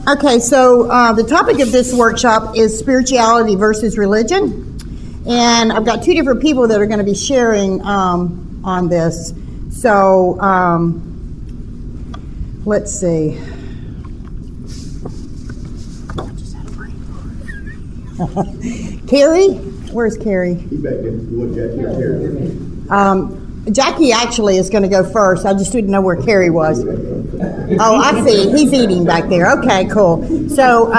Okay, so the topic of this workshop is spirituality versus religion. And I've got two different people that are going to be sharing on this. So let's see. Carrie? Where's Carrie? He's back there. You want Jackie or Carrie? Jackie actually is going to go first. I just didn't know where Carrie was. Oh, I see. He's eating back there. Okay, cool. So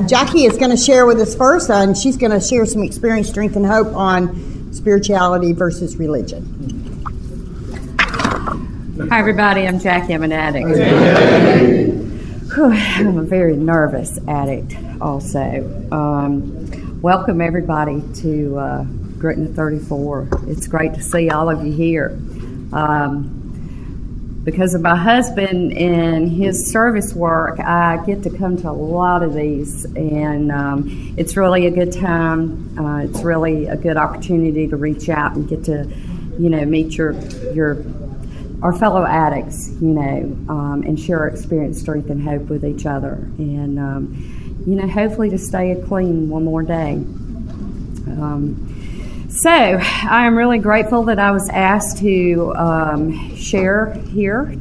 Jackie is going to share with us first, and she's going to share some experience, strength, and hope on spirituality versus religion. Hi, everybody. I'm Jackie. I'm an addict. I'm a very nervous addict also. Welcome, everybody, to GRCNA 34. It's great to see all of you here. Because of my husband and his service work, I get to come to a lot of these, and it's really a good time. It's really a good opportunity to reach out and get to, meet our fellow addicts, and share our experience, strength, and hope with each other, and hopefully to stay clean one more day. So I am really grateful that I was asked to share here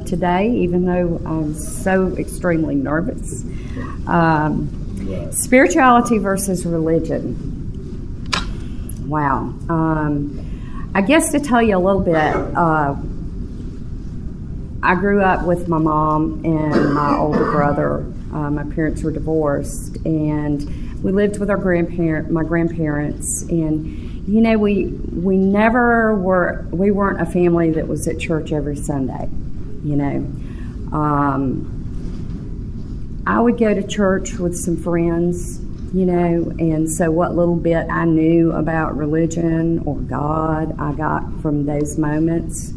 today, even though I'm so extremely nervous. Spirituality versus religion. Wow. I guess to tell you a little bit, I grew up with my mom and my older brother. My parents were divorced, and we lived with my grandparents, and we weren't a family that was at church every Sunday. I would go to church with some friends, and so what little bit I knew about religion or God, I got from those moments.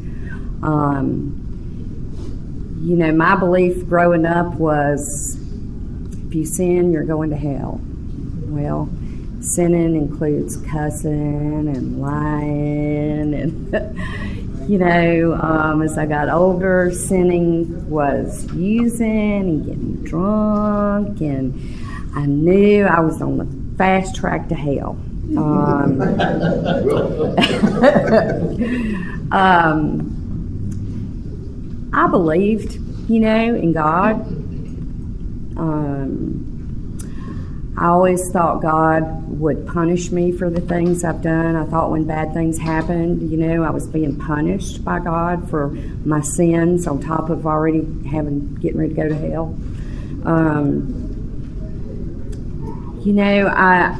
My belief growing up was, if you sin, you're going to hell. Well, sinning includes cussing and lying, and as I got older, sinning was using and getting drunk, and I knew I was on the fast track to hell. I believed, in God. I always thought God would punish me for the things I've done. I thought when bad things happened, I was being punished by God for my sins on top of already getting ready to go to hell.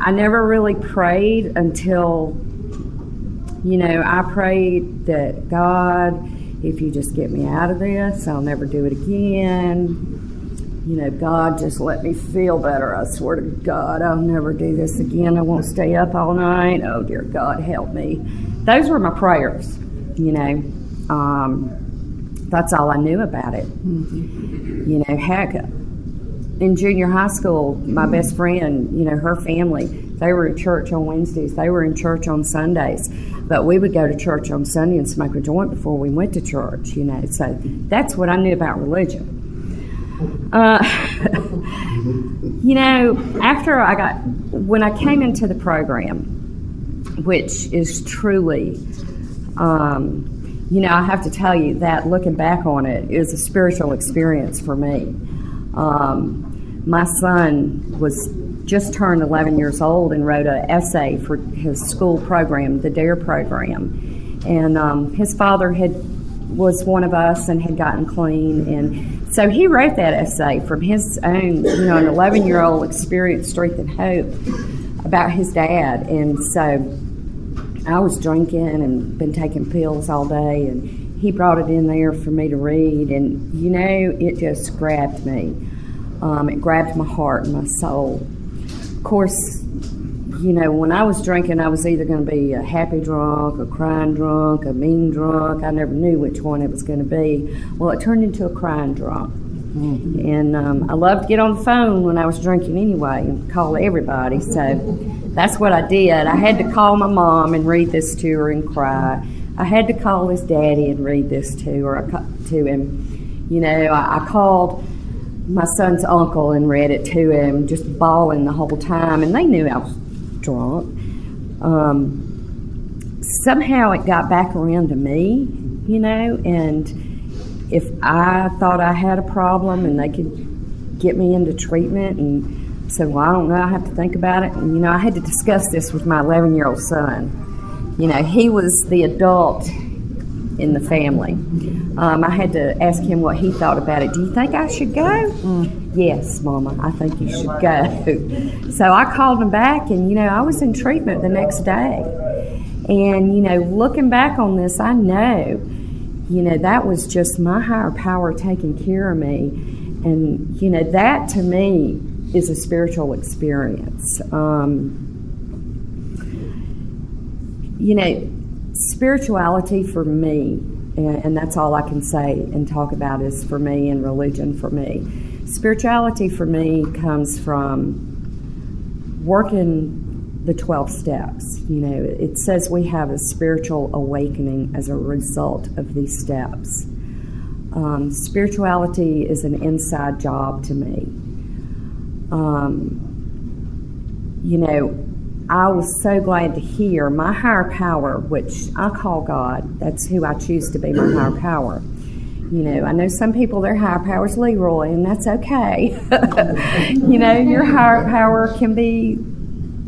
I never really prayed until, I prayed that, God, if you just get me out of this, I'll never do it again. God, just let me feel better. I swear to God, I'll never do this again. I won't stay up all night. Oh, dear God, help me. Those were my prayers, That's all I knew about it. Mm-hmm. Heck, in junior high school, my best friend, her family, they were in church on Wednesdays. They were in church on Sundays. But we would go to church on Sunday and smoke a joint before we went to church, So that's what I knew about religion. When I came into the program, which is truly, I have to tell you that looking back on it is a spiritual experience for me. My son was just turned 11 years old and wrote an essay for his school program, the DARE program. And his father was one of us and had gotten clean, and so he wrote that essay from his own, an 11-year-old experience, strength, and hope about his dad. And so I was drinking and been taking pills all day, and he brought it in there for me to read, and it just grabbed me. It grabbed my heart and my soul. Of course, when I was drinking, I was either going to be a happy drunk, a crying drunk, a mean drunk. I never knew which one it was going to be. Well, it turned into a crying drunk. Mm-hmm. And I loved to get on the phone when I was drinking anyway and call everybody. So that's what I did. I had to call my mom and read this to her and cry. I had to call his daddy and read this to him. I called my son's uncle and read it to him, just bawling the whole time, and they knew I was drunk. Somehow it got back around to me, and if I thought I had a problem and they could get me into treatment, and said, well, I don't know, I have to think about it. And, I had to discuss this with my 11-year-old son. He was the adult in the family. I had to ask him what he thought about it. Do you think I should go? Yes, Mama, I think you should go. So I called him back, and, I was in treatment the next day. And, looking back on this, I know, that was just my higher power taking care of me. And, that to me is a spiritual experience. Spirituality for me, and that's all I can say and talk about is for me, and religion for me. Spirituality for me comes from working the 12 steps. It says we have a spiritual awakening as a result of these steps. Spirituality is an inside job to me. I was so glad to hear my higher power, which I call God. That's who I choose to be my higher power. I know some people, their higher power is Leroy, and that's okay. Your higher power can be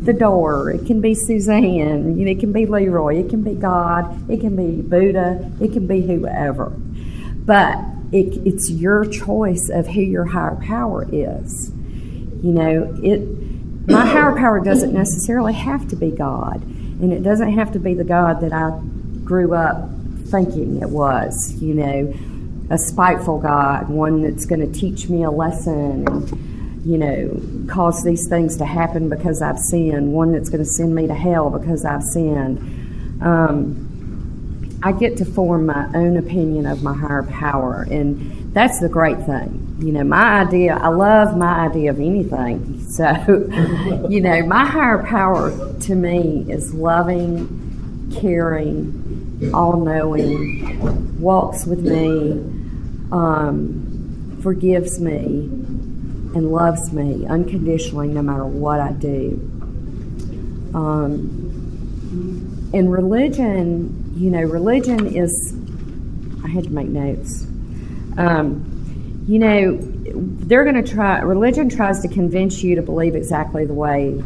the door, it can be Suzanne, it can be Leroy, it can be God, it can be Buddha, it can be whoever. But it's your choice of who your higher power is. My higher power doesn't necessarily have to be God, and it doesn't have to be the God that I grew up thinking it was, a spiteful God, one that's going to teach me a lesson and, cause these things to happen because I've sinned, one that's going to send me to hell because I've sinned. I get to form my own opinion of my higher power, and that's the great thing. I love my idea of anything. So, my higher power to me is loving, caring, all-knowing, walks with me, forgives me, and loves me unconditionally no matter what I do. And religion, religion is, I had to make notes. Religion tries to convince you to believe exactly the way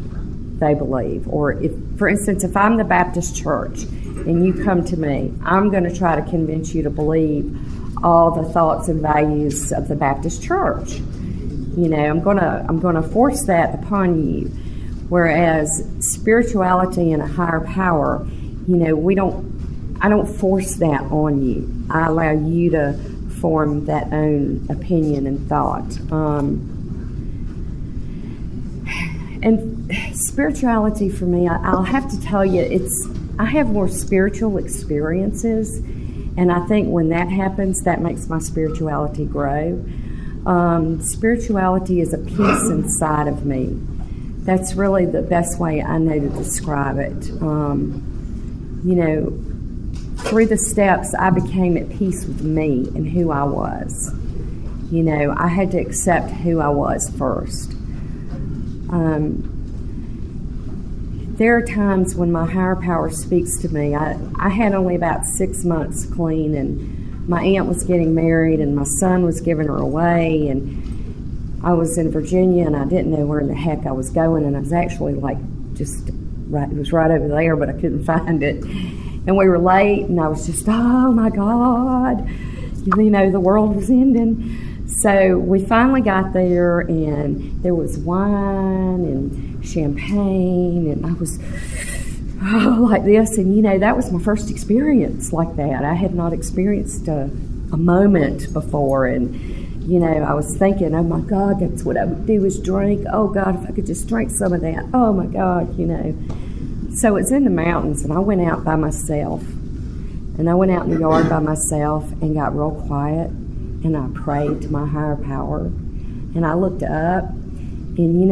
they believe. Or if, for instance, if I'm the Baptist church and you come to me, I'm going to try to convince you to believe all the thoughts and values of the Baptist church. I'm going to force that upon you. Whereas spirituality and a higher power, I don't force that on you. I allow you to form that own opinion and thought. And spirituality for me, I'll have to tell you, I have more spiritual experiences, and I think when that happens, that makes my spirituality grow. Spirituality is a peace inside of me. That's really the best way I know to describe it. Through the steps, I became at peace with me and who I was. I had to accept who I was first. There are times when my higher power speaks to me. I had only about 6 months clean, and my aunt was getting married, and my son was giving her away, and I was in Virginia, and I didn't know where in the heck I was going, and I was actually it was right over there, but I couldn't find it. And we were late, and I was just, oh my God, the world was ending. So we finally got there, and there was wine and champagne, and I was like this. And, that was my first experience like that. I had not experienced a moment before. And, I was thinking, oh my God, that's what I would do is drink. Oh God, if I could just drink some of that. Oh my God, So it's in the mountains, and I went out by myself. And I went out in the yard by myself and got real quiet, and I prayed to my higher power. And I looked up, and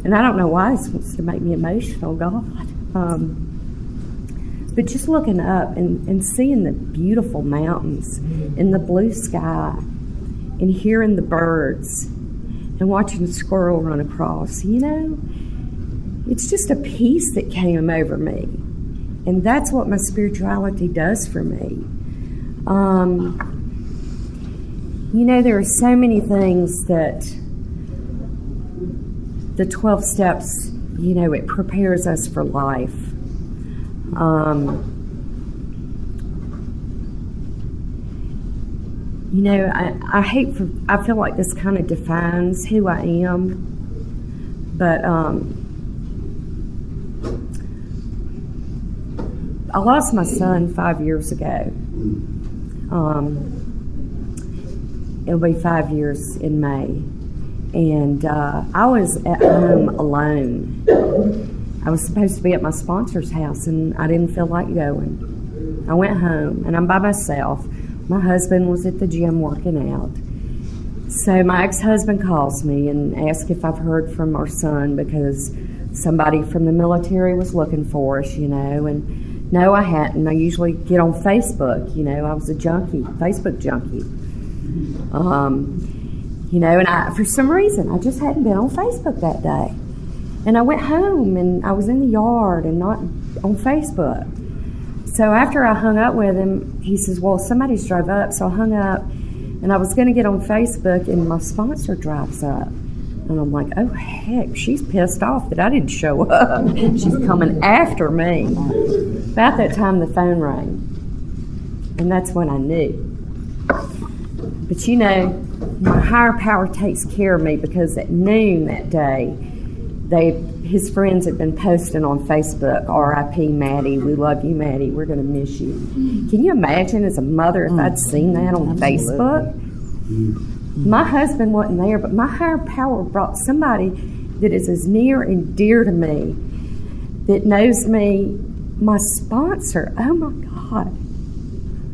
and I don't know why this wants to make me emotional, God. But just looking up and seeing the beautiful mountains and the blue sky, and hearing the birds and watching a squirrel run across, it's just a peace that came over me. And that's what my spirituality does for me. There are so many things that the 12 steps, it prepares us for life. I feel like this kind of defines who I am, but I lost my son 5 years ago. It'll be 5 years in May. And I was at home alone. I was supposed to be at my sponsor's house, and I didn't feel like going. I went home, and I'm by myself. My husband was at the gym working out. So my ex-husband calls me and asks if I've heard from our son because somebody from the military was looking for us, and no, I hadn't. I usually get on Facebook, I was a Facebook junkie. And for some reason, I just hadn't been on Facebook that day. And I went home, and I was in the yard and not on Facebook. So after I hung up with him, he says, well, somebody's drove up. So I hung up, and I was going to get on Facebook, and my sponsor drives up. And I'm like, oh, heck, she's pissed off that I didn't show up. She's coming after me. About that time, the phone rang. And that's when I knew. But my higher power takes care of me, because at noon that day, his friends had been posting on Facebook, R.I.P. Maddie, we love you, Maddie, we're going to miss you. Can you imagine as a mother if I'd seen that on Facebook? My husband wasn't there, but my higher power brought somebody that is as near and dear to me, that knows me, my sponsor. Oh my God.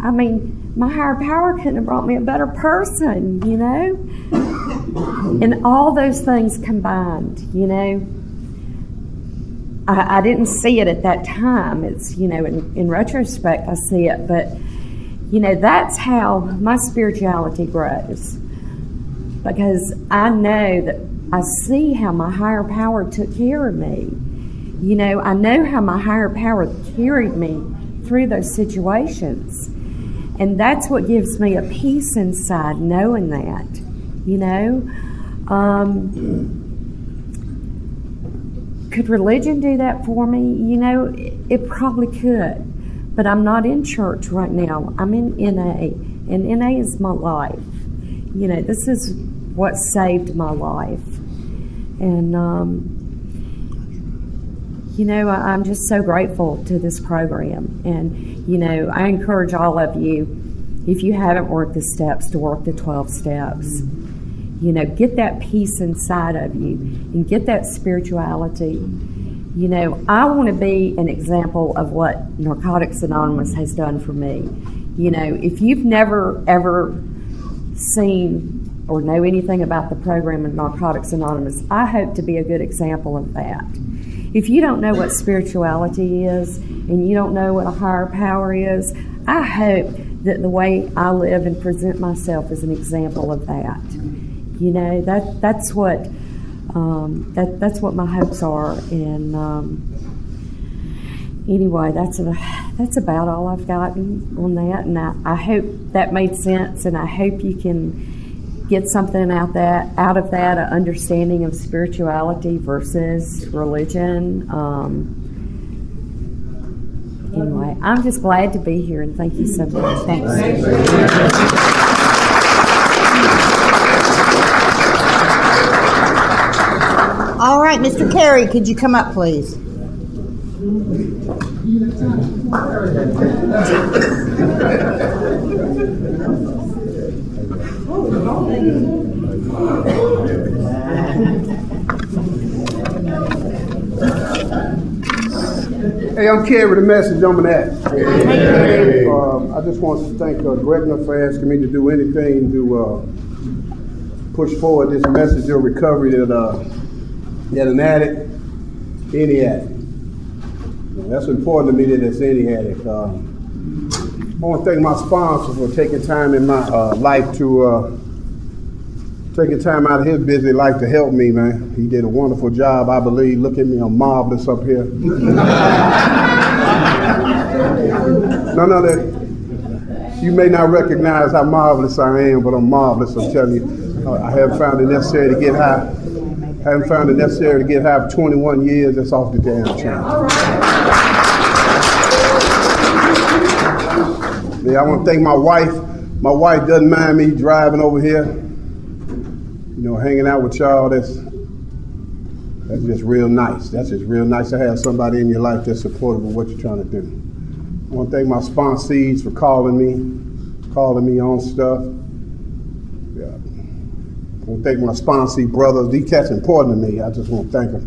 I mean, my higher power couldn't have brought me a better person, And all those things combined, I didn't see it at that time. It's, in retrospect, I see it. But, that's how my spirituality grows. Because I know that I see how my higher power took care of me. I know how my higher power carried me through those situations. And that's what gives me a peace inside, knowing that, Could religion do that for me? It probably could. But I'm not in church right now. I'm in NA. And NA is my life. This is what saved my life. And, I'm just so grateful to this program. And, I encourage all of you, if you haven't worked the steps, to work the 12 steps. Get that peace inside of you and get that spirituality. I want to be an example of what Narcotics Anonymous has done for me. If you've never, ever seen or know anything about the program of Narcotics Anonymous, I hope to be a good example of that. If you don't know what spirituality is and you don't know what a higher power is, I hope that the way I live and present myself is an example of that. That's what my hopes are. And anyway, that's about all I've gotten on that. And I hope that made sense, and I hope you can get something out of that, an understanding of spirituality versus religion. Anyway, I'm just glad to be here, and thank you so much. Thanks. All right, Mr. Carey, could you come up, please? Hey, I'm Kerry with a message on that. I just want to thank Gretna for asking me to do anything to push forward this message of recovery that an addict, any addict. That's important to me, that it's any addict. I want to thank my sponsor for taking time in my life to taking time out of his busy life to help me, man. He did a wonderful job, I believe. Look at me, I'm marvelous up here. No, you may not recognize how marvelous I am, but I'm marvelous, I'm telling you. I haven't found it necessary to get high. I haven't found it necessary to get high for 21 years. That's off the damn chain. Yeah, I want to thank my wife. My wife doesn't mind me driving over here, hanging out with y'all. That's just real nice. That's just real nice to have somebody in your life that's supportive of what you're trying to do. I want to thank my sponsees for calling me on stuff. Yeah. I want to thank my sponsee brothers. These cats are important to me. I just want to thank them.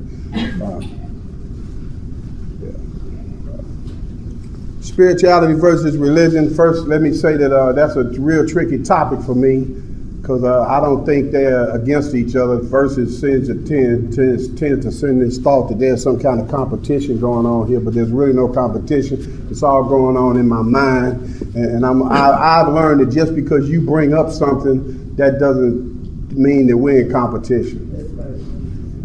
Spirituality versus religion. First, let me say that that's a real tricky topic for me, because I don't think they're against each other. Versus tend to send this thought that there's some kind of competition going on here, but there's really no competition. It's all going on in my mind, and I've learned that just because you bring up something, that doesn't mean that we're in competition.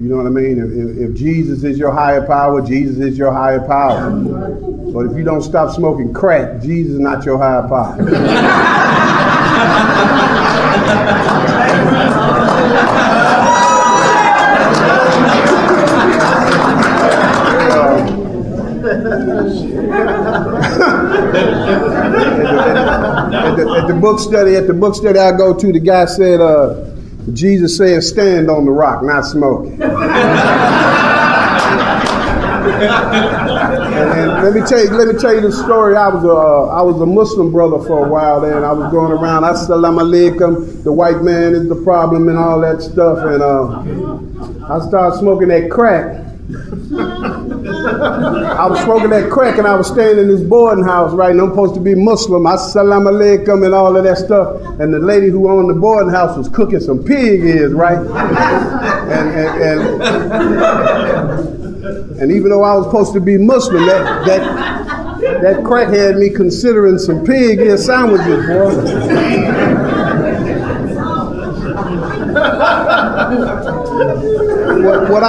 You know what I mean? If Jesus is your higher power, Jesus is your higher power. But if you don't stop smoking crack, Jesus is not your higher power. At the book study I go to, the guy said, Jesus said, stand on the rock, not smoking. And let me tell you the story. I was a Muslim brother for a while there, and I was going around, assalamu alaikum, the white man is the problem and all that stuff, and I started smoking that crack. I was smoking that crack, and I was staying in this boarding house, right, and I'm supposed to be Muslim, assalamu alaikum and all of that stuff, and the lady who owned the boarding house was cooking some pig ears, right, and even though I was supposed to be Muslim, that crack had me considering some pig ear sandwiches, boy. What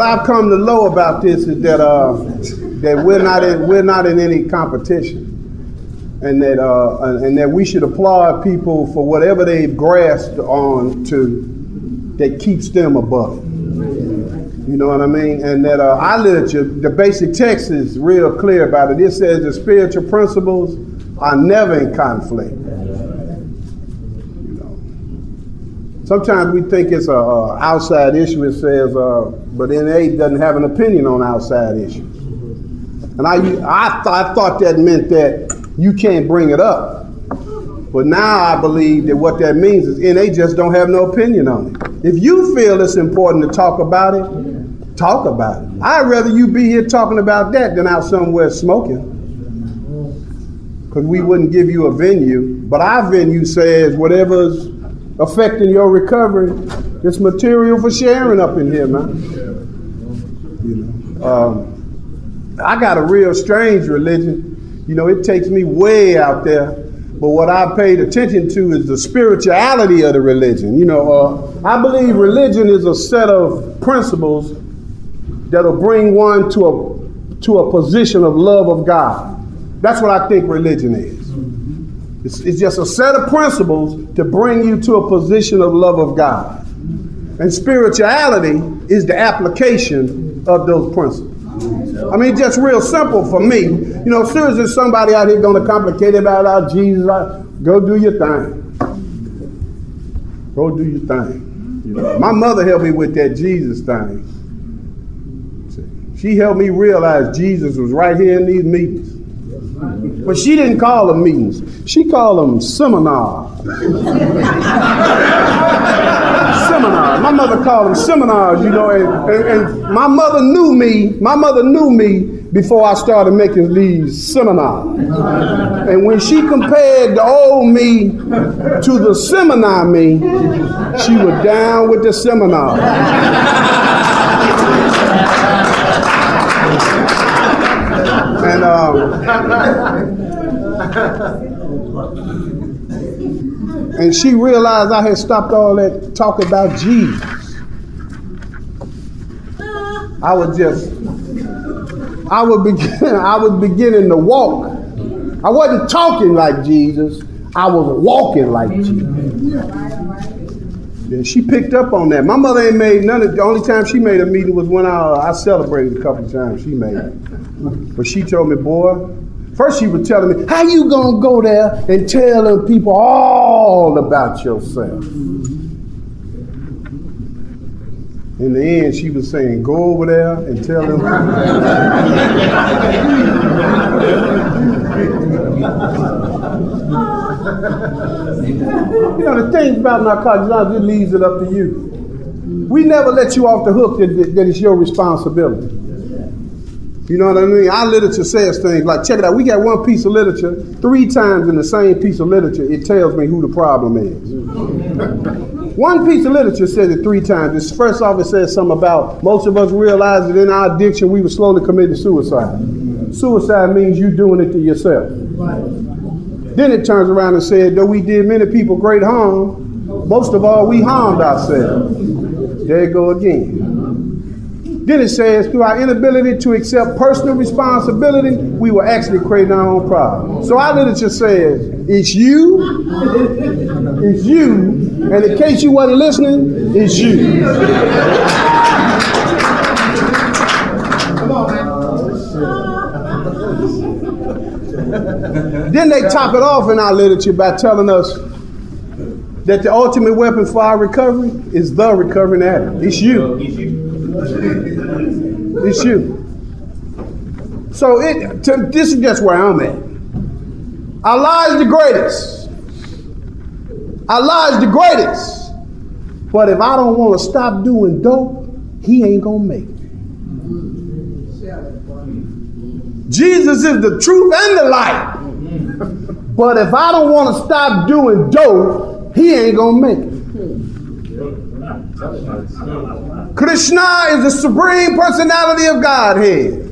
I've come to know about this is that we're not in any competition, and that we should applaud people for whatever they've grasped on to that keeps them above it. You know what I mean? And that our literature, the basic text is real clear about it. It says the spiritual principles are never in conflict. Sometimes we think it's a outside issue. It says, but NA doesn't have an opinion on outside issues. And I thought that meant that you can't bring it up. But now I believe that what that means is NA just don't have no opinion on it. If you feel it's important to talk about it, talk about it. I'd rather you be here talking about that than out somewhere smoking. Because we wouldn't give you a venue. But our venue says whatever's affecting your recovery, it's material for sharing up in here, man. I got a real strange religion. It takes me way out there. But what I paid attention to is the spirituality of the religion. I believe religion is a set of principles that'll bring one to a position of love of God. That's what I think religion is. It's just a set of principles to bring you to a position of love of God. And spirituality is the application of those principles. I mean, just real simple for me. As soon as there's somebody out here going to complicate about our Jesus, go do your thing. Go do your thing. My mother helped me with that Jesus thing. She helped me realize Jesus was right here in these meetings. But she didn't call them meetings. She called them seminars. Seminars. My mother called them seminars, and my mother knew me. My mother knew me before I started making these seminars. And when she compared the old me to the seminar me, she was down with the seminar. And she realized I had stopped all that talk about Jesus. I was beginning to walk. I wasn't talking like Jesus. I was walking like Jesus. Yeah, she picked up on that. My mother ain't made none of the only time she made a meeting was when I celebrated a couple of times she made it. But she told me, boy, first she was telling me, how you gonna go there and tell them people all about yourself? In the end, she was saying, go over there and tell them. You know, the thing about narcotics, it leaves it up to you. We never let you off the hook that it's your responsibility. You know what I mean? Our literature says things like, check it out, we got one piece of literature, 3 times in the same piece of literature, it tells me who the problem is. One piece of literature says it 3 times. First off, it says something about most of us realize that in our addiction, we were slowly committing suicide. Suicide means you doing it to yourself. Then it turns around and said, though we did many people great harm, most of all, we harmed ourselves. There you go again. Then it says, through our inability to accept personal responsibility, we were actually creating our own problem. So our literature says, it's you, it's you, and in case you wasn't listening, it's you. Then they top it off in our literature by telling us that the ultimate weapon for our recovery is the recovering addict. It's you. It's you. So this is just where I'm at. Our lives the greatest. Our lives the greatest. But if I don't want to stop doing dope, he ain't gonna make it. Jesus is the truth and the light. But if I don't want to stop doing dope, he ain't gonna make it. Krishna is the supreme personality of Godhead.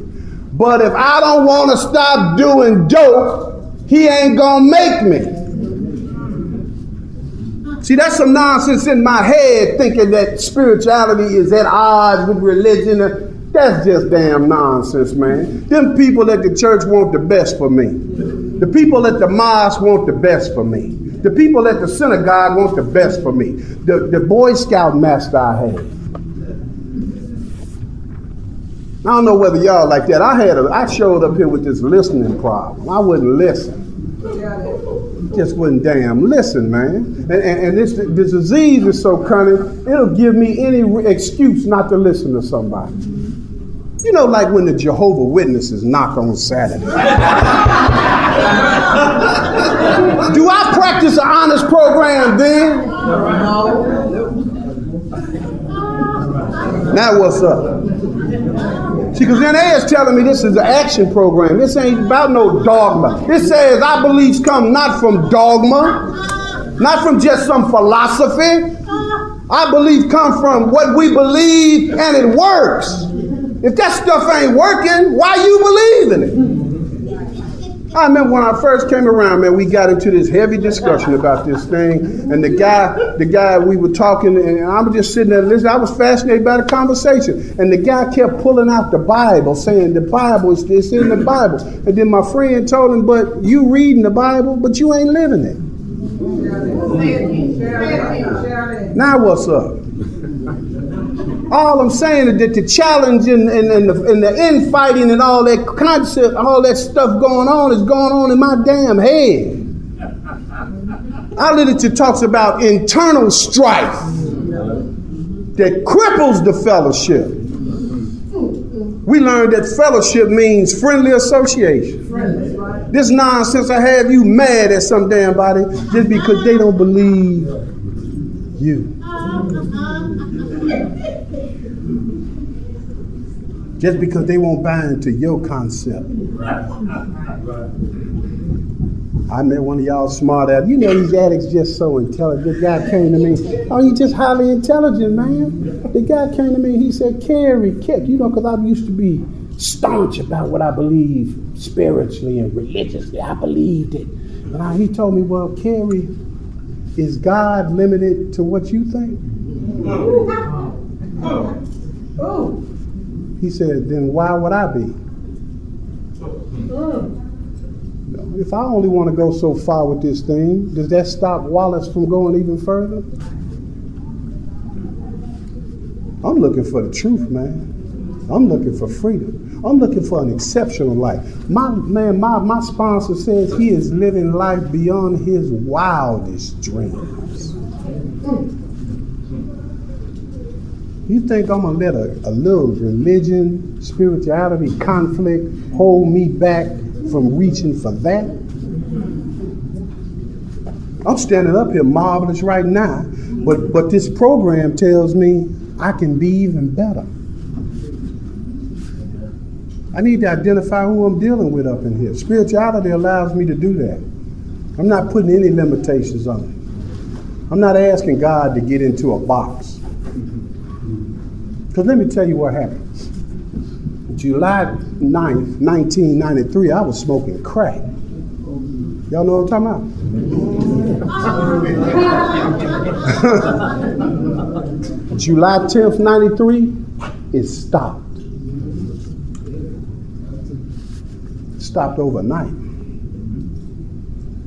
But if I don't want to stop doing dope, he ain't gonna make me. See, that's some nonsense in my head thinking that spirituality is at odds with religion. That's just damn nonsense, man. Them people at the church want the best for me. The people at the mosque want the best for me. The people at the synagogue want the best for me. The Boy Scout master I had. I don't know whether y'all like that. I showed up here with this listening problem. I wouldn't listen. Just wouldn't damn listen, man. And this disease is so cunning, it'll give me any excuse not to listen to somebody. You know, like when the Jehovah's Witnesses knock on Saturday. Do I practice an honest program then? Now what's up? See, because then they is telling me this is an action program. This ain't about no dogma. This says our beliefs come not from dogma, not from just some philosophy. Our beliefs come from what we believe and it works. If that stuff ain't working, why you believe in it? I remember when I first came around, man, we got into this heavy discussion about this thing, and the guy we were talking, and I was just sitting there listening. I was fascinated by the conversation, and the guy kept pulling out the Bible, saying the Bible is this in the Bible, and then my friend told him, but you reading the Bible, but you ain't living it. Now what's up? All I'm saying is that the challenge and the infighting and all that concept, all that stuff going on is going on in my damn head. Our literature talks about internal strife that cripples the fellowship. We learned that fellowship means friendly association. This nonsense I have you mad at some damn body just because they don't believe you. Just because they won't buy into your concept. I met one of y'all smart ass. You know these addicts just so intelligent. The guy came to me. Oh, you just highly intelligent, man. The guy came to me. He said, Carrie, you know, because I used to be staunch about what I believe spiritually and religiously. I believed it. And he told me, well, Carrie, Is God limited to what you think? He said, then why would I be? If I only want to go so far with this thing, does that stop Wallace from going even further? I'm looking for the truth, man. I'm looking for freedom. I'm looking for an exceptional life. My sponsor says he is living life beyond his wildest dreams. You think I'm going to let a little religion, spirituality, conflict hold me back from reaching for that? I'm standing up here marvelous right now, but this program tells me I can be even better. I need to identify who I'm dealing with up in here. Spirituality allows me to do that. I'm not putting any limitations on it. I'm not asking God to get into a box. Because let me tell you what happened. July 9th, 1993, I was smoking crack. Y'all know what I'm talking about? July 10th, 93, it stopped. It stopped overnight.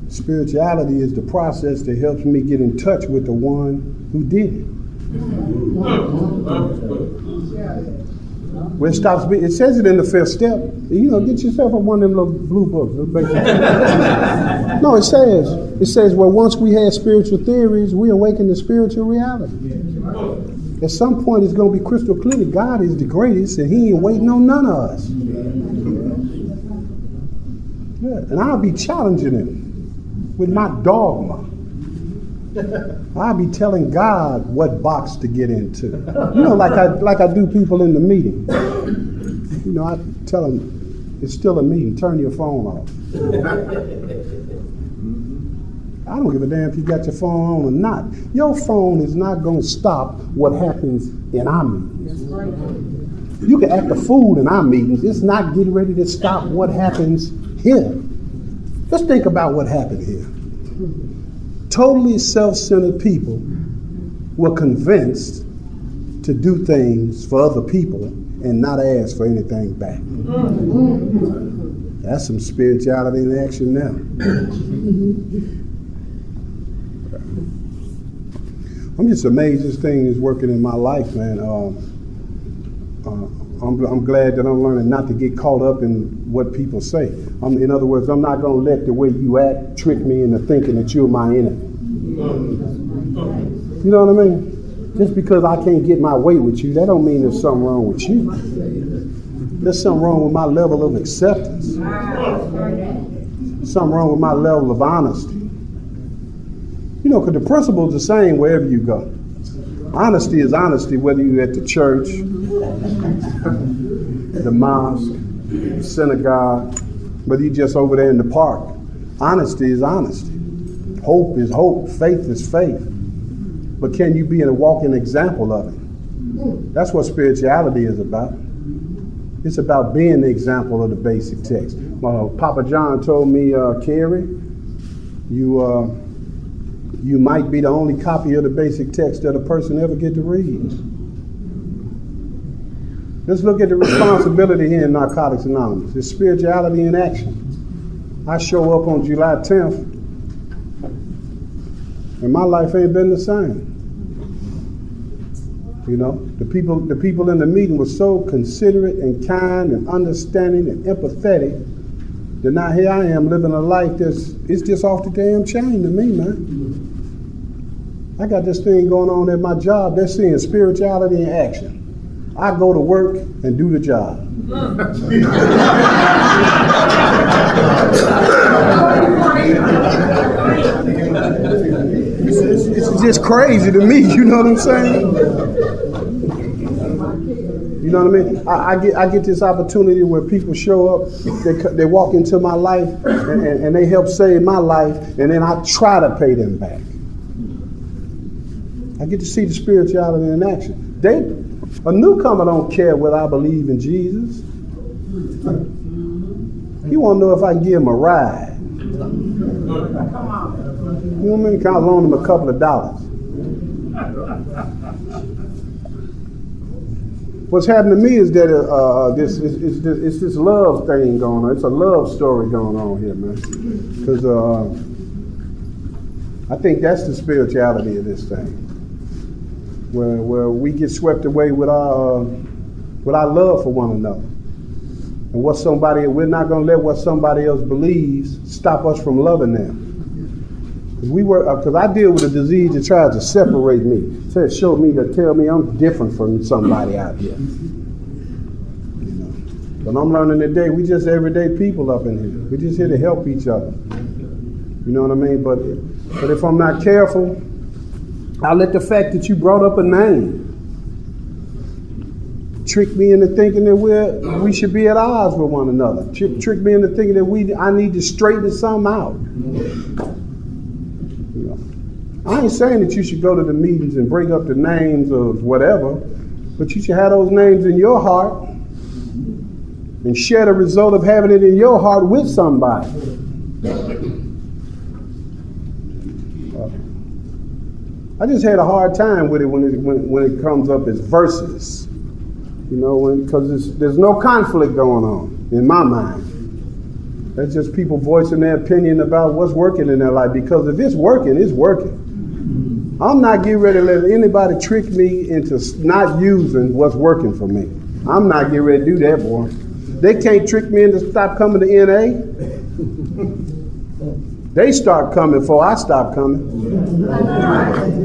Spirituality is the process that helps me get in touch with the one who did it. Where it stops being, it says it in the fifth step. You know, get yourself one of them little blue books. No, it says, well, once we had spiritual theories, we awaken to spiritual reality. At some point, it's going to be crystal clear that God is the greatest, and He ain't waiting on none of us. Yeah, and I'll be challenging Him with my dogma. I'll be telling God what box to get into. You know, like I do people in the meeting. You know, I tell them, it's still a meeting, turn your phone off. I don't give a damn if you got your phone on or not. Your phone is not going to stop what happens in our meetings. You can act a fool in our meetings. It's not getting ready to stop what happens here. Let's think about what happened here. Totally self-centered people were convinced to do things for other people and not ask for anything back. That's some spirituality in action now. I'm just amazed this thing is working in my life, man. I'm glad that I'm learning not to get caught up in what people say. In other words, I'm not going to let the way you act trick me into thinking that you're my enemy. You know what I mean? Just because I can't get my way with you, that don't mean there's something wrong with you. There's something wrong with my level of acceptance. Something wrong with my level of honesty. You know, because the principle is the same wherever you go. Honesty is honesty, whether you're at the church, the mosque, the synagogue, whether you're just over there in the park. Honesty is honesty. Hope is hope. Faith is faith. But can you be a walking example of it? That's what spirituality is about. It's about being the example of the basic text. Papa John told me, Carrie, you might be the only copy of the basic text that a person ever get to read. Let's look at the responsibility here in Narcotics Anonymous. It's spirituality in action. I show up on July 10th, and my life ain't been the same. You know, the people in the meeting were so considerate and kind and understanding and empathetic that now here I am living a life it's just off the damn chain to me, man. I got this thing going on at my job. They're seeing spirituality in action. I go to work and do the job. It's just crazy to me, you know what I'm saying? You know what I mean? I get this opportunity where people show up, they walk into my life and they help save my life, and then I try to pay them back. I get to see the spirituality in action. A newcomer don't care whether I believe in Jesus. He want to know if I can give him a ride. You know what I mean? Can I loan them a couple of dollars? What's happened to me is that it's this love thing going on. It's a love story going on here, man. Because I think that's the spirituality of this thing, where we get swept away with our love for one another, and we're not going to let what somebody else believes stop us from loving them. Because I deal with a disease that tries to separate me, tell me I'm different from somebody out here. You know, but I'm learning today we just everyday people up in here. We're just here to help each other. You know what I mean? But if I'm not careful, I let the fact that you brought up a name trick me into thinking that we should be at odds with one another. Trick me into thinking that I need to straighten something out. I ain't saying that you should go to the meetings and bring up the names of whatever, but you should have those names in your heart and share the result of having it in your heart with somebody. I just had a hard time with it when it comes up as verses, you know, because there's no conflict going on in my mind. That's just people voicing their opinion about what's working in their life, because if it's working, it's working. I'm not getting ready to let anybody trick me into not using what's working for me. I'm not getting ready to do that, boy. They can't trick me into stop coming to NA. They start coming before I stop coming.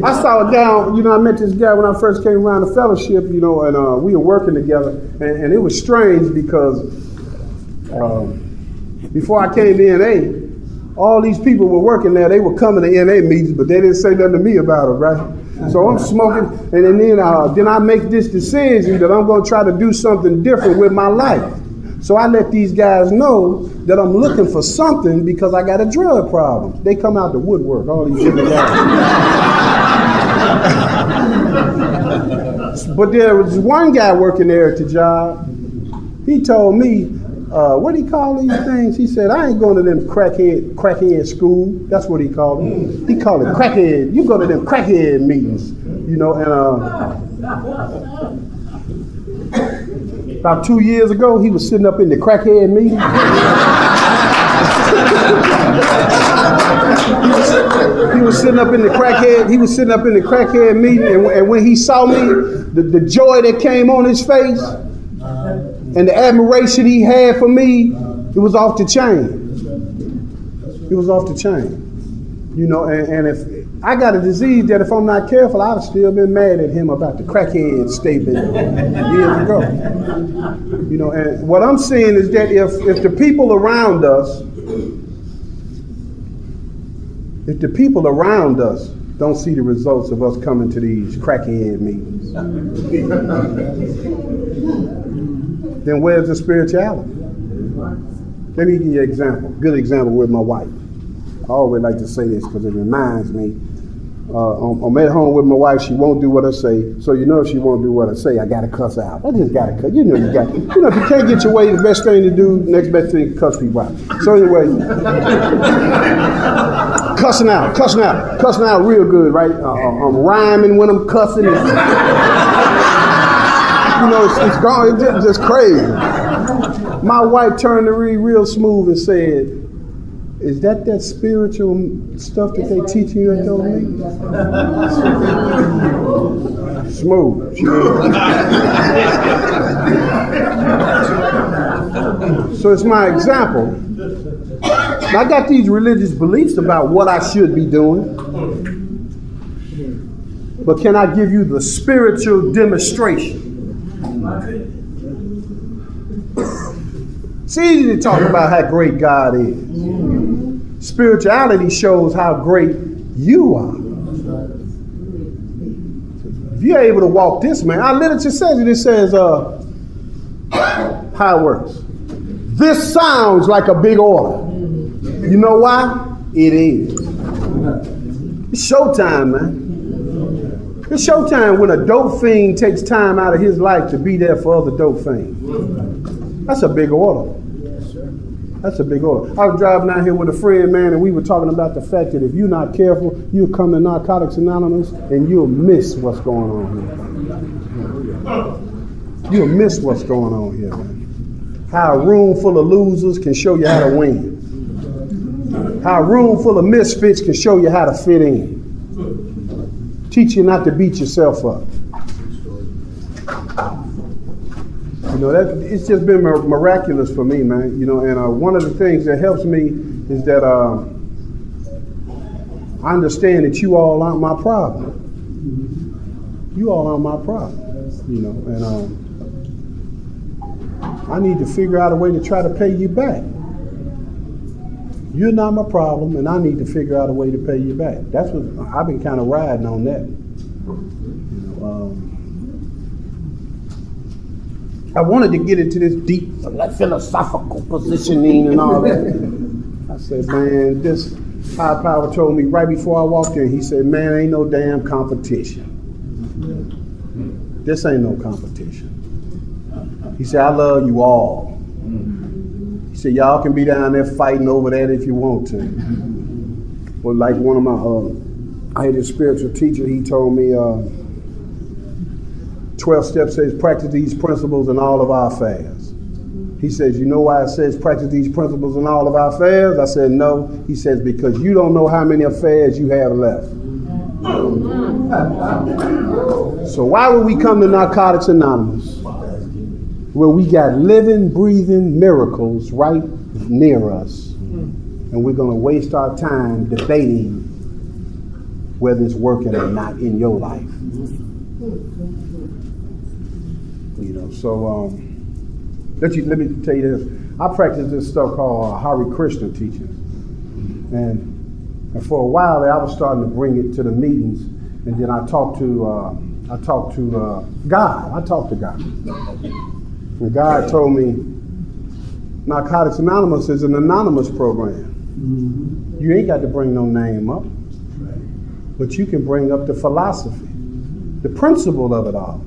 I saw it down, you know, I met this guy when I first came around the fellowship, you know, and we were working together, and it was strange because before I came to NA, all these people were working there. They were coming to NA meetings, but they didn't say nothing to me about it, right? So I'm smoking, and then I make this decision that I'm going to try to do something different with my life. So I let these guys know that I'm looking for something because I got a drug problem. They come out the woodwork, all these different guys. But there was one guy working there at the job. He told me, what do he call these things? He said, I ain't going to them crackhead school. That's what he called it. He called it crackhead. You go to them crackhead meetings, you know, and about 2 years ago, he was sitting up in the crackhead meeting. He was sitting up in the crackhead meeting, and when he saw me, the joy that came on his face and the admiration he had for me, it was off the chain. It was off the chain. You know, and if I got a disease that if I'm not careful, I'd have still been mad at him about the crackhead statement years ago. You know, and what I'm saying is that if the people around us, don't see the results of us coming to these crackhead meetings, then where's the spirituality? Let me give you an example. Good example with my wife. I always like to say this because it reminds me. I'm at home with my wife. She won't do what I say. So you know if she won't do what I say, I got to cuss out. I just got to cuss. You know if you can't get your way, the best thing to do, next best thing, cuss people out. So anyway, cussing out real good, right? I'm rhyming when I'm cussing. You know, it's gone. It's just crazy. My wife turned to me real smooth and said, is that spiritual stuff that they teach you at those meetings? Smooth. So it's my example. I got these religious beliefs about what I should be doing. But can I give you the spiritual demonstration? It's easy to talk about how great God is. Spirituality shows how great you are. If you're able to walk this, man, our literature says it. It says how it works. This sounds like a big order. You know why? It is. It's showtime, man. It's showtime when a dope fiend takes time out of his life to be there for other dope fiends. That's a big order. That's a big order. I was driving out here with a friend, man, and we were talking about the fact that if you're not careful, you'll come to Narcotics Anonymous and you'll miss what's going on here. You'll miss what's going on here, man. How a room full of losers can show you how to win. How a room full of misfits can show you how to fit in. Teach you not to beat yourself up. You know, it's just been miraculous for me, man. You know, and one of the things that helps me is that I understand that you all aren't my problem. You all aren't my problem. You know, and I need to figure out a way to try to pay you back. You're not my problem, and I need to figure out a way to pay you back. That's what I've been kind of riding on that. You know, I wanted to get into this deep philosophical positioning and all that. I said, man, this high power told me right before I walked in, he said, man, ain't no damn competition. This ain't no competition. He said, I love you all. He said, y'all can be down there fighting over that if you want to. But like one of my, I had a spiritual teacher, he told me, 12 steps says practice these principles in all of our affairs. He says, you know why it says practice these principles in all of our affairs? I said, no. He says, because you don't know how many affairs you have left. So why would we come to Narcotics Anonymous, where we got living, breathing miracles right near us, and we're going to waste our time debating whether it's working or not in your life? You know, so let me tell you this. I practice this stuff called Hare Krishna teaching, and for a while there, I was starting to bring it to the meetings, and then I talked to God. I talked to God. And God told me, Narcotics Anonymous is an anonymous program. You ain't got to bring no name up, but you can bring up the philosophy, the principle of it all.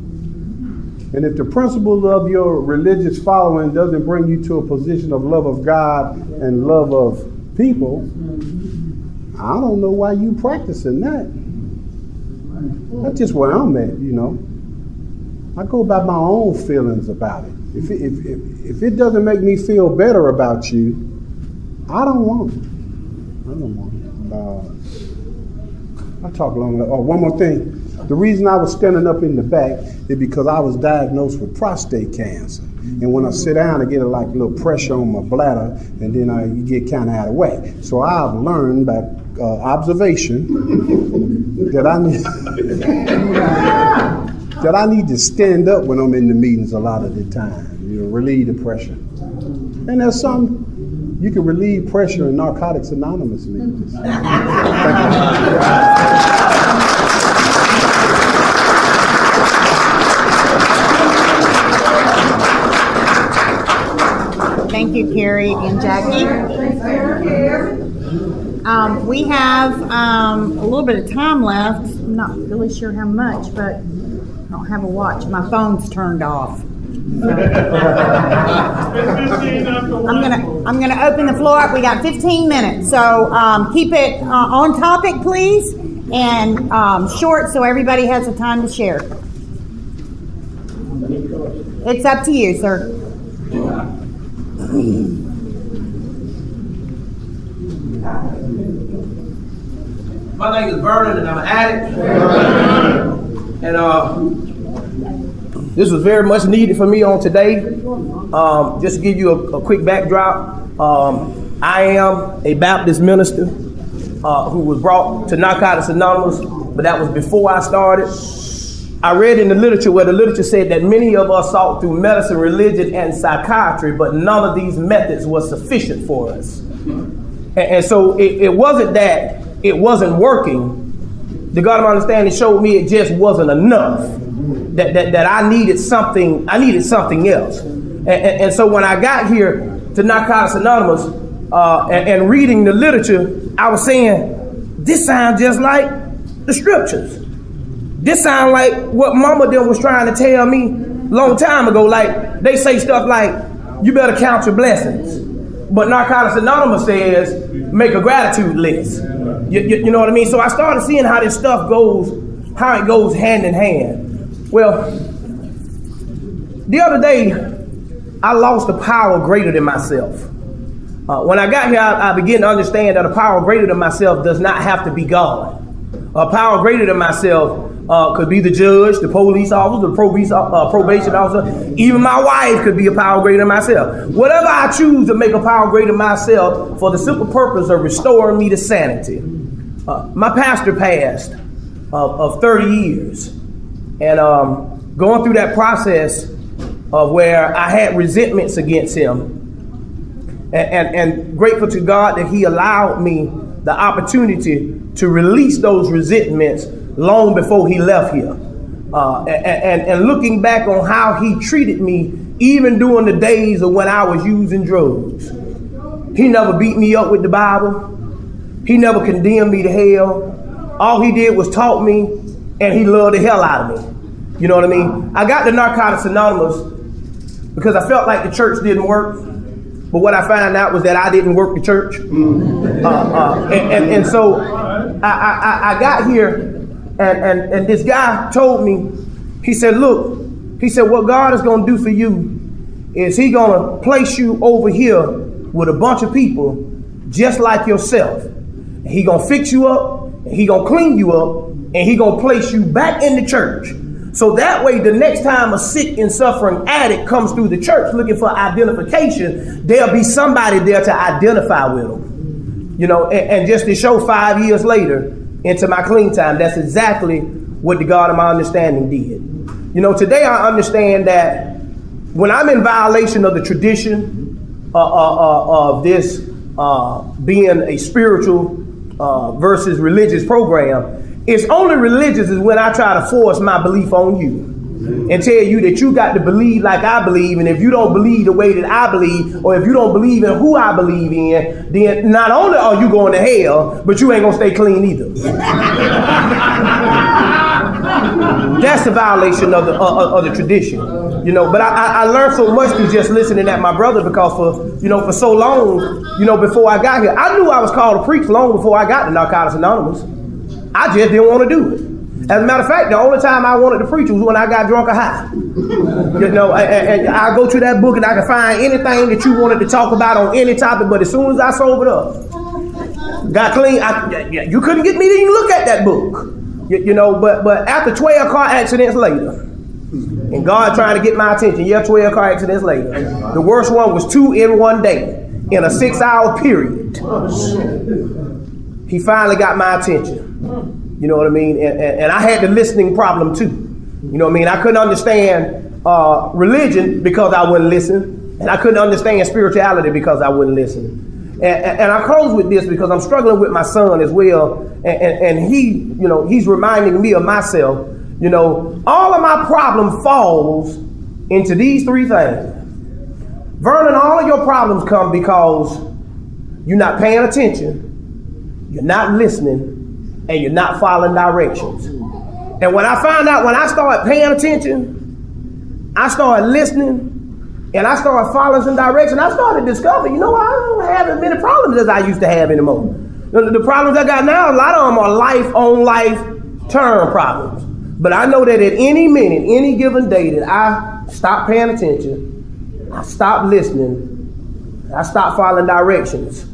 And if the principle of your religious following doesn't bring you to a position of love of God and love of people, I don't know why you practicing that. That's just where I'm at, you know. I go by my own feelings about it. If it doesn't make me feel better about you, I don't want it. I don't want it. I talk long enough. Oh, one more thing. The reason I was standing up in the back is because I was diagnosed with prostate cancer. And when I sit down, I get a little pressure on my bladder, and then I get kind of out of whack. So I've learned by observation that I need to stand up when I'm in the meetings a lot of the time, you know, relieve the pressure. And there's some, you can relieve pressure in Narcotics Anonymous meetings. Thank you, Carrie and Jackie. We have a little bit of time left. I'm not really sure how much, but I don't have a watch. My phone's turned off. So. I'm gonna open the floor up. We got 15 minutes, so keep it on topic, please, and short, so everybody has the time to share. It's up to you, sir. My name is Vernon, and I'm an addict. And this was very much needed for me on today. Just to give you a quick backdrop, I am a Baptist minister who was brought to Narcotics Anonymous, but that was before I started. I read in the literature where the literature said that many of us sought through medicine, religion, and psychiatry, but none of these methods was sufficient for us. And so it wasn't that it wasn't working. The God of my understanding showed me it just wasn't enough. That I needed something else. And so when I got here to Narcotics Anonymous and reading the literature, I was saying, this sounds just like the scriptures. This sounds like what Mama then was trying to tell me long time ago. Like, they say stuff like, you better count your blessings. But Narcotics Anonymous says, make a gratitude list. You know what I mean? So I started seeing how this stuff goes, how it goes hand in hand. Well, the other day, I lost a power greater than myself. When I got here, I began to understand that a power greater than myself does not have to be God. A power greater than myself could be the judge, the police officer, the probation officer. Even my wife could be a power greater than myself. Whatever I choose to make a power greater than myself for the simple purpose of restoring me to sanity. My pastor passed of 30 years. And going through that process of where I had resentments against him, and grateful to God that he allowed me the opportunity to release those resentments long before he left here. And looking back on how he treated me, even during the days of when I was using drugs. He never beat me up with the Bible. He never condemned me to hell. All he did was taught me, and he loved the hell out of me. You know what I mean? I got to Narcotics Anonymous because I felt like the church didn't work. But what I found out was that I didn't work the church. And so I got here, and this guy told me, he said, look, he said, what God is going to do for you is he going to place you over here with a bunch of people just like yourself. And he going to fix you up, and he going to clean you up, and he going to place you back in the church. So that way, the next time a sick and suffering addict comes through the church looking for identification, there'll be somebody there to identify with them. You know, and just to show 5 years later into my clean time, that's exactly what the God of my understanding did. You know, today I understand that when I'm in violation of the tradition of this being a spiritual versus religious program, it's only religious is when I try to force my belief on you and tell you that you got to believe like I believe, and if you don't believe the way that I believe, or if you don't believe in who I believe in, then not only are you going to hell, but you ain't gonna stay clean either. That's the violation of the tradition, you know. But I learned so much through just listening at my brother, because for so long, before I got here, I knew I was called to preach long before I got to Narcotics Anonymous. I just didn't want to do it. As a matter of fact, the only time I wanted to preach was when I got drunk or high. And I go to that book and I can find anything that you wanted to talk about on any topic, but as soon as I sobered up, got clean, you couldn't get me to even look at that book. But after 12 car accidents later, and God trying to get my attention, 12 car accidents later, the worst one was 2 in one day, in a 6-hour period. He finally got my attention. You know what I mean? And I had the listening problem too. You know what I mean? I couldn't understand religion because I wouldn't listen. And I couldn't understand spirituality because I wouldn't listen. And I close with this because I'm struggling with my son as well. And he, he's reminding me of myself. All of my problem falls into these 3 things. Vernon, all of your problems come because you're not paying attention, you're not listening, and you're not following directions. And when I found out, when I started paying attention, I started listening, and I started following some direction, I started discovering, I don't have as many problems as I used to have anymore. The problems I got now, a lot of them are life-on-life term problems. But I know that at any minute, any given day that I stop paying attention, I stop listening, I stop following directions,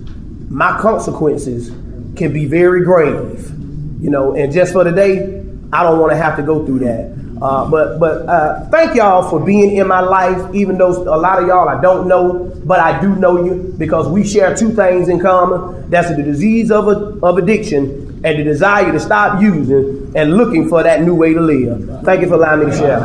my consequences can be very grave. And just for today, I don't want to have to go through that. But thank y'all for being in my life, even though a lot of y'all I don't know, but I do know you because we share 2 things in common. That's the disease of addiction and the desire to stop using and looking for that new way to live. Thank you for allowing me to share.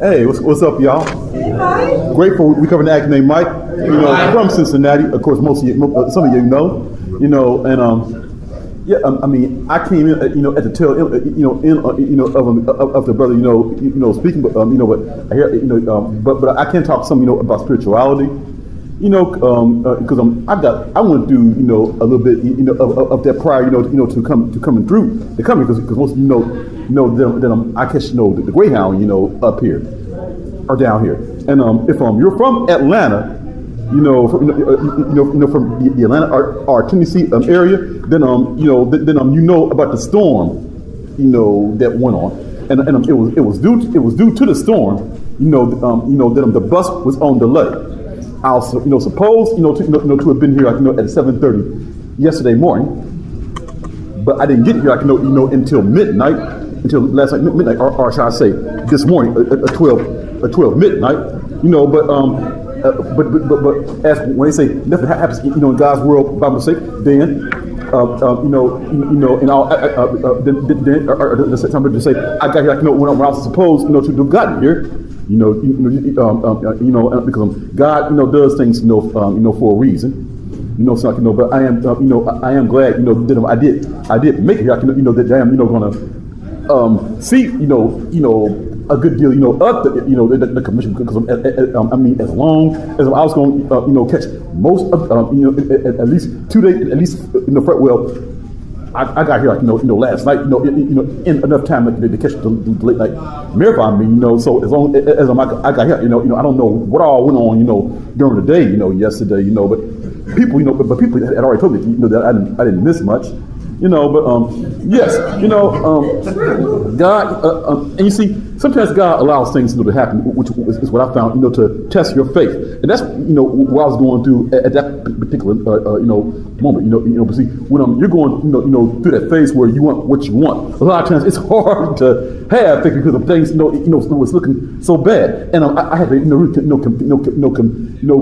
Hey, what's up, y'all? Hey, Mike. Grateful we covered the actor named Mike. From Cincinnati. Of course, some of you know. I came in, at the tail end, of the brother, speaking, but I hear, but I can talk some, about spirituality. because I went through, a little bit, of that prior, to coming through the company, because most of you know that I catch, the Greyhound, up here or down here, and if you're from Atlanta, from the Atlanta or Tennessee area, then about the storm, that went on, and it was due to the storm, that the bus was on delay. I was, supposed, to have been here, at 7:30 yesterday morning, but I didn't get here, until midnight, until last night midnight, or should I say, this morning, at 12 midnight, but as when they say nothing happens, in God's world by mistake, then, and all, then, or the time to say, I got here, when I was supposed, to have gotten here. Because God, does things, for a reason, so, but I am glad, that I did make it here, that I am, gonna, see, a good deal, of the commission, because as long as I was going to, catch most of, at least 2 days, at least, well, I got here, last night, in enough time to catch the late night marathon meeting, so as long as I got here, I don't know what all went on, during the day, yesterday, but people, but people had already told me, that I didn't miss much, but yes, God, and you see, sometimes God allows things to happen, which is what I found, to test your faith, and that's what I was going through at that particular moment, but see, when you're going through that phase where you want what you want, a lot of times it's hard to have faith because of things was looking so bad, and I had to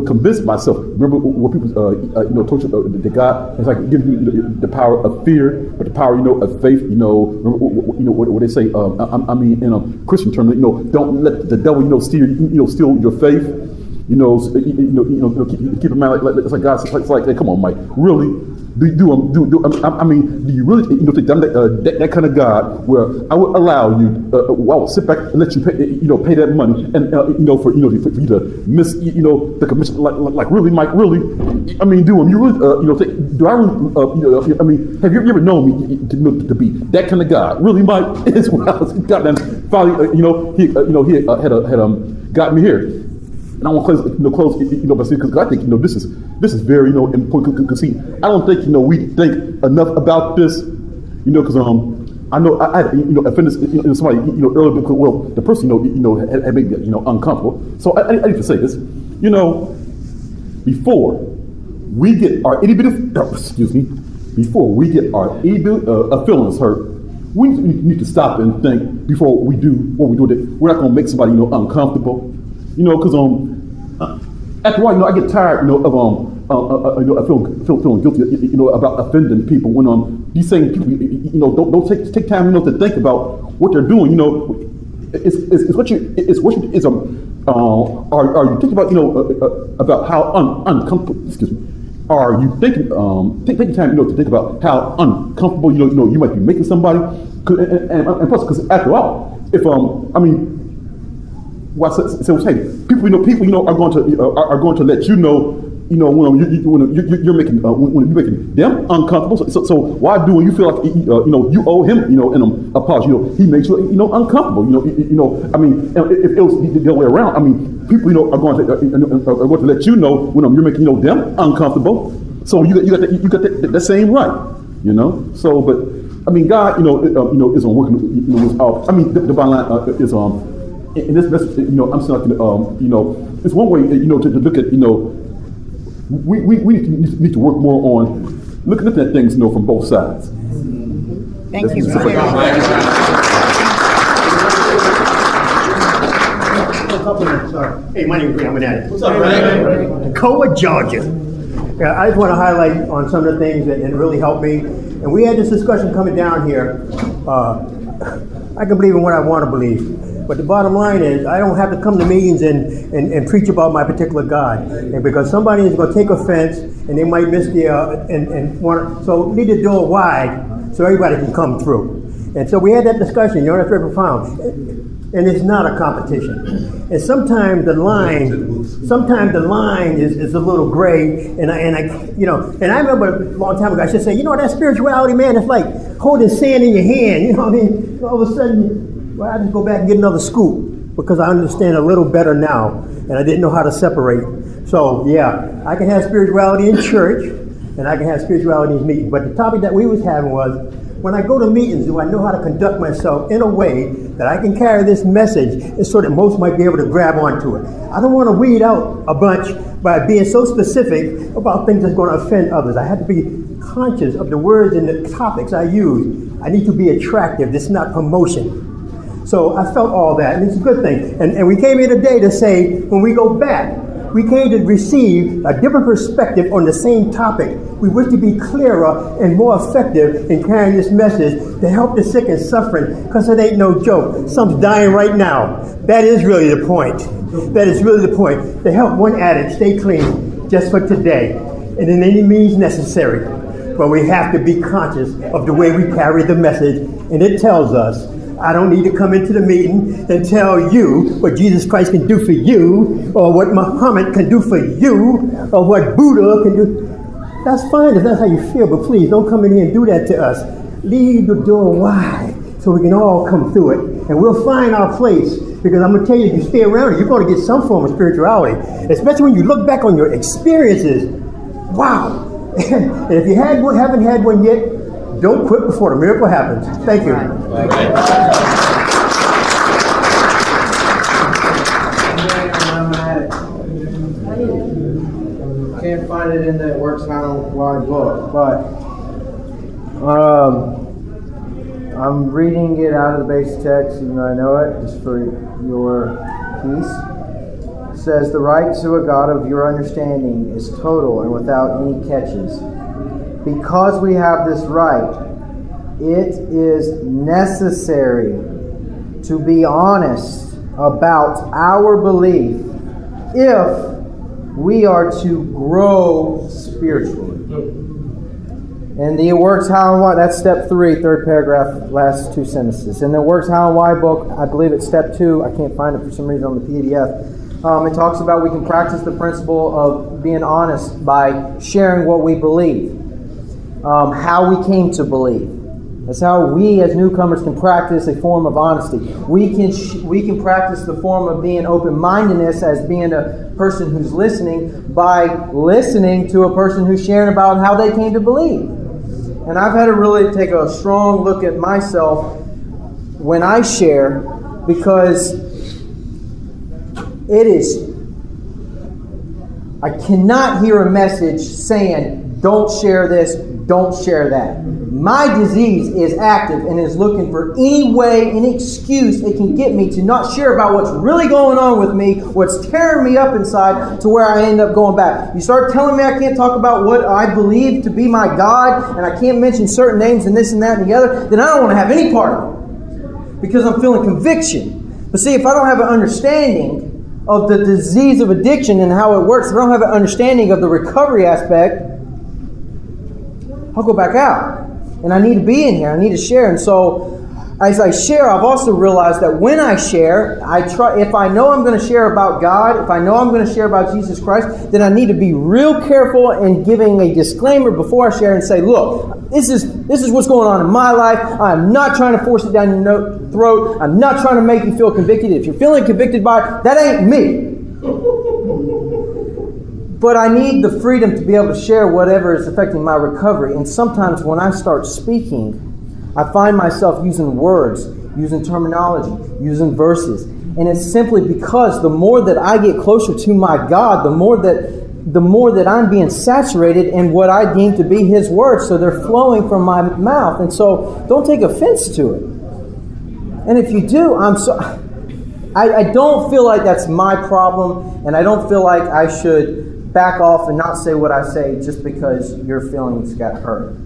convince myself. Remember what people told you that God is like giving you the power of fear, but the power of faith. Remember what they say. I mean, in a Christian term, don't let the devil steal your faith. Keep in mind, it's like God. It's like, hey, come on, Mike, really? Do you really think I'm that kind of God where I would allow you? I would sit back and let you pay that money, and for you to miss the commission, like really, Mike, really? I mean, do you really do I really have you ever known me to be that kind of God? Really, Mike? Is what I was gotten finally he had got me here. And I want to close, because I think, this is very, important. Because see, I don't think, we think enough about this, because I know I had, offended somebody, earlier because, well, the person, had made me, uncomfortable. So I need to say this, before we get our itty bitty, before we get our itty bitty feelings hurt, we need to stop and think before we do what we do. That we're not going to make somebody, uncomfortable. Because after a while, I get tired, of feeling guilty, about offending people. When these same people, don't take time, to think about what they're doing. It's what you are you thinking about how uncomfortable? Excuse me. Are you thinking taking time, to think about how uncomfortable you might be making somebody? And plus, because after all, if so hey, people are going to let when you're making when you're making them uncomfortable. So why do you feel like you owe him an apology? He makes you uncomfortable. If it was the other way around, people are going to let when you're making them uncomfortable. So you got that same right. So but God isn't working the bottom line is in this message, I'm saying, it's one way, to look at, we need to work more on looking at things, from both sides. Thank you. Hey, my name is Greg. I'm an addict. What's up, Greg? Tacoma, Georgia. I just want to highlight on some of the things that really helped me. And we had this discussion coming down here. I can believe in what I want to believe. But the bottom line is, I don't have to come to meetings and preach about my particular God, and because somebody is going to take offense and they might miss the so leave the door wide so everybody can come through. And so we had that discussion. That's very profound. and it's not a competition. And sometimes the line is a little gray. And I remember a long time ago, I should say, that spirituality, man, it's like holding sand in your hand. You know what I mean? All of a sudden, I just go back and get another scoop because I understand a little better now, and I didn't know how to separate. So yeah, I can have spirituality in church, and I can have spirituality in meetings. But the topic that we was having was, when I go to meetings, do I know how to conduct myself in a way that I can carry this message so that most might be able to grab onto it? I don't want to weed out a bunch by being so specific about things that's going to offend others. I have to be conscious of the words and the topics I use. I need to be attractive. This is not promotion. So I felt all that, and it's a good thing. And we came here today to say, when we go back, we came to receive a different perspective on the same topic. We wish to be clearer and more effective in carrying this message to help the sick and suffering, because it ain't no joke. Some's dying right now. That is really the point. That is really the point. To help one addict stay clean just for today, and in any means necessary. But we have to be conscious of the way we carry the message, and it tells us, I don't need to come into the meeting and tell you what Jesus Christ can do for you, or what Muhammad can do for you, or what Buddha can do. That's fine if that's how you feel, but please don't come in here and do that to us. Leave the door wide so we can all come through it, and we'll find our place. Because I'm going to tell you, if you stay around, you're going to get some form of spirituality, especially when you look back on your experiences. Wow. And if you haven't had one yet, don't quit before the miracle happens. Thank you. Can't find it in the Works How-Wide book, but I'm reading it out of the base text, even though I know it, just for your peace. It says, "The right to a God of your understanding is total and without any catches. Because we have this right, it is necessary to be honest about our belief if we are to grow spiritually." And the Works How and Why, that's step 3, third paragraph, last 2 sentences. In the Works How and Why book, I believe it's step 2, I can't find it for some reason on the PDF. It talks about we can practice the principle of being honest by sharing what we believe. How we came to believe. That's how we as newcomers can practice a form of honesty. We can practice the form of being open-mindedness as being a person who's listening by listening to a person who's sharing about how they came to believe. And I've had to really take a strong look at myself when I share, because I cannot hear a message saying, don't share this, don't share that. My disease is active and is looking for any way, any excuse it can get me to not share about what's really going on with me, what's tearing me up inside, to where I end up going back. You start telling me I can't talk about what I believe to be my God, and I can't mention certain names and this and that and the other, then I don't want to have any part of it, because I'm feeling conviction. But see, if I don't have an understanding of the disease of addiction and how it works, if I don't have an understanding of the recovery aspect, I'll go back out. And I need to be in here. I need to share. And so, as I share, I've also realized that when I share, if I know I'm going to share about God, if I know I'm going to share about Jesus Christ, then I need to be real careful in giving a disclaimer before I share and say, look, this is what's going on in my life. I'm not trying to force it down your throat. I'm not trying to make you feel convicted. If you're feeling convicted by it, that ain't me. But I need the freedom to be able to share whatever is affecting my recovery. And sometimes when I start speaking, I find myself using words, using terminology, using verses. And it's simply because the more that I get closer to my God, the more that I'm being saturated in what I deem to be His words. So they're flowing from my mouth. And so don't take offense to it. And if you do, I don't feel like that's my problem. And I don't feel like I should back off and not say what I say just because your feelings got hurt.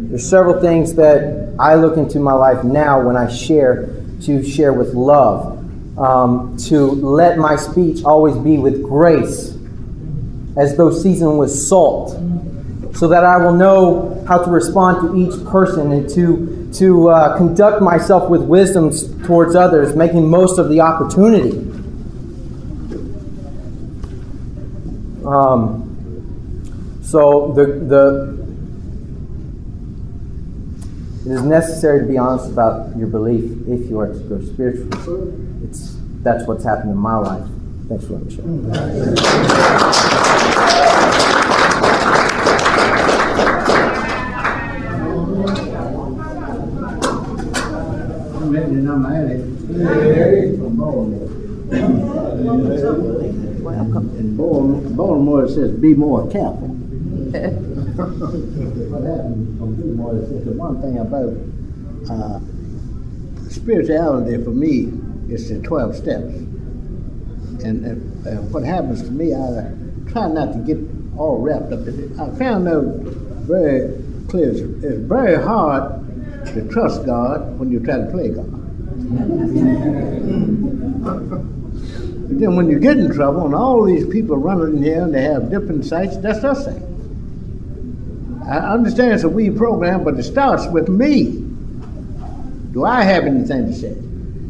There's several things that I look into my life now when I share, to share with love, to let my speech always be with grace, as though seasoned with salt, so that I will know how to respond to each person and to to conduct myself with wisdom towards others, making most of the opportunity. So it is necessary to be honest about your belief if you are to grow spiritually. That's what's happened in my life. Thanks for letting me share. In Baltimore it says, be more careful. What happened from Baltimore is the one thing about spirituality for me is the 12 steps. And what happens to me, I try not to get all wrapped up in it. I found out very clear, it's very hard to trust God when you try to play God. But then when you get in trouble and all these people running in here and they have different sites, that's their thing. I understand it's a we program, but it starts with me. Do I have anything to say?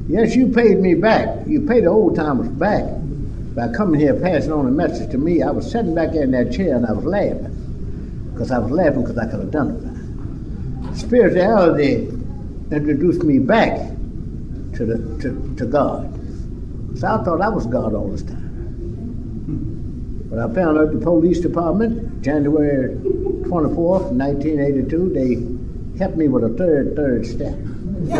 Yes, you paid me back. You paid the old timers back by coming here passing on a message to me. I was sitting back in that chair and I was laughing. Because I could have done it. Spirituality introduced me back to God. So I thought I was God all this time. But I found out the police department, January 24th, 1982, they helped me with a third step. I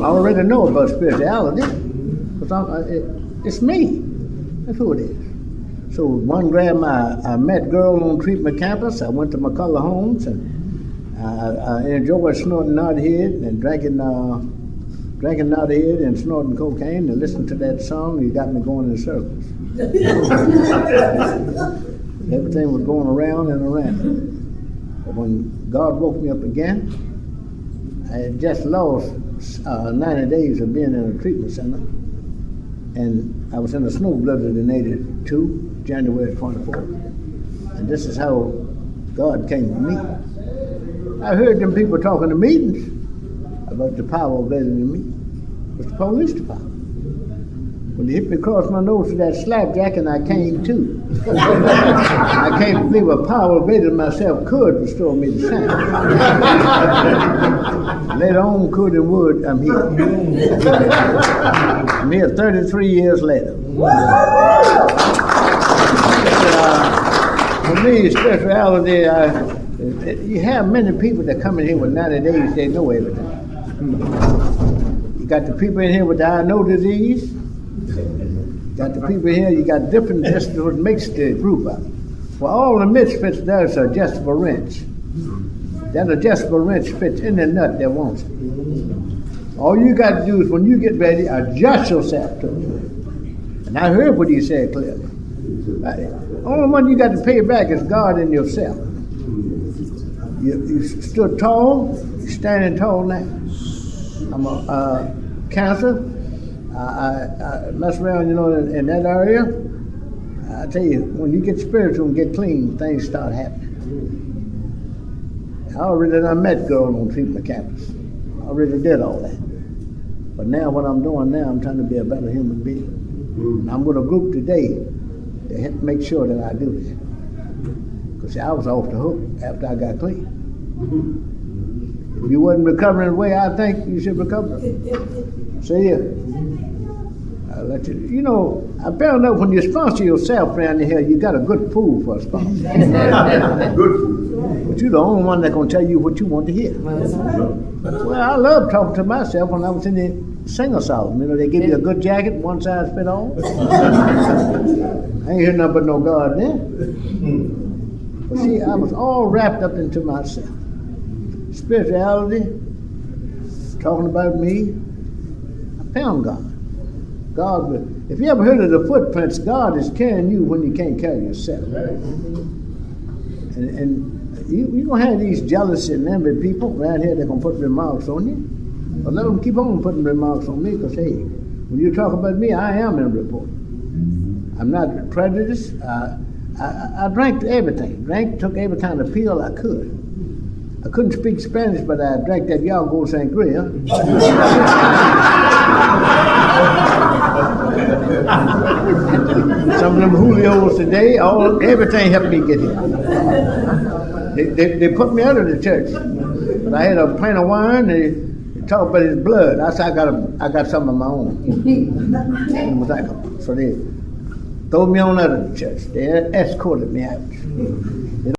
already know about spirituality, because it's me. That's who it is. So one grab I met girl on treatment campus. I went to McCullough Homes and I enjoyed snorting knotted and drinking knotted and snorting cocaine and listening to that song. You got me going in circles. Everything was going around and around. But when God woke me up again, I had just lost 90 days of being in a treatment center. And I was in a snow blizzard in 82, January 24th. And this is how God came to me. I heard them people talking in meetings about the power available to me. It was the police department. When they hit me across my nose with that slapjack, and I came to. I can't believe a power greater than myself could restore me to sound. Later on, could and would, I'm here. I'm here 33 years later. For me, spirituality, you have many people that come in here with 90 days, they know everything. You got the people in here with the I know disease. Got the people here, you got different, that's what makes the group up. Well, all the misfits, there's an adjustable wrench. That adjustable wrench fits in the nut that wants it. All you got to do is when you get ready, adjust yourself to it. And I heard what he said clearly. The only one you got to pay back is God and yourself. You stood tall, you're standing tall now. I'm a cancer. I mess around, in that area. I tell you, when you get spiritual and get clean, things start happening. I already done met girls on treatment campus. I already did all that. But now what I'm doing now, I'm trying to be a better human being. And I'm with a group today to make sure that I do that. Because I was off the hook after I got clean. If you wasn't recovering the way I think you should recover. See ya. I'll let you. I found out when you sponsor yourself around here, you got a good fool for a sponsor. Good fool. But you're the only one that's going to tell you what you want to hear. Well, I love talking to myself when I was in the sing-a-song. They give you a good jacket, one size fit all. I ain't hear nothing but no God then. But see, I was all wrapped up into myself. Spirituality, talking about me, I found God. If you ever heard of the footprints, God is carrying you when you can't carry yourself. And you're going to have these jealous and envy people around here that going to put remarks on you. But let them keep on putting remarks on me because, hey, when you talk about me, I am in report. I'm not prejudiced. I drank everything. Took every kind of pill I could. I couldn't speak Spanish, but I drank that Yago Sangria. Some of them Julios today, everything helped me get here. They put me out of the church. But I had a pint of wine, they talked about his blood. I said, I got some of my own. And it was like, so they threw me on out of the church. They escorted me out.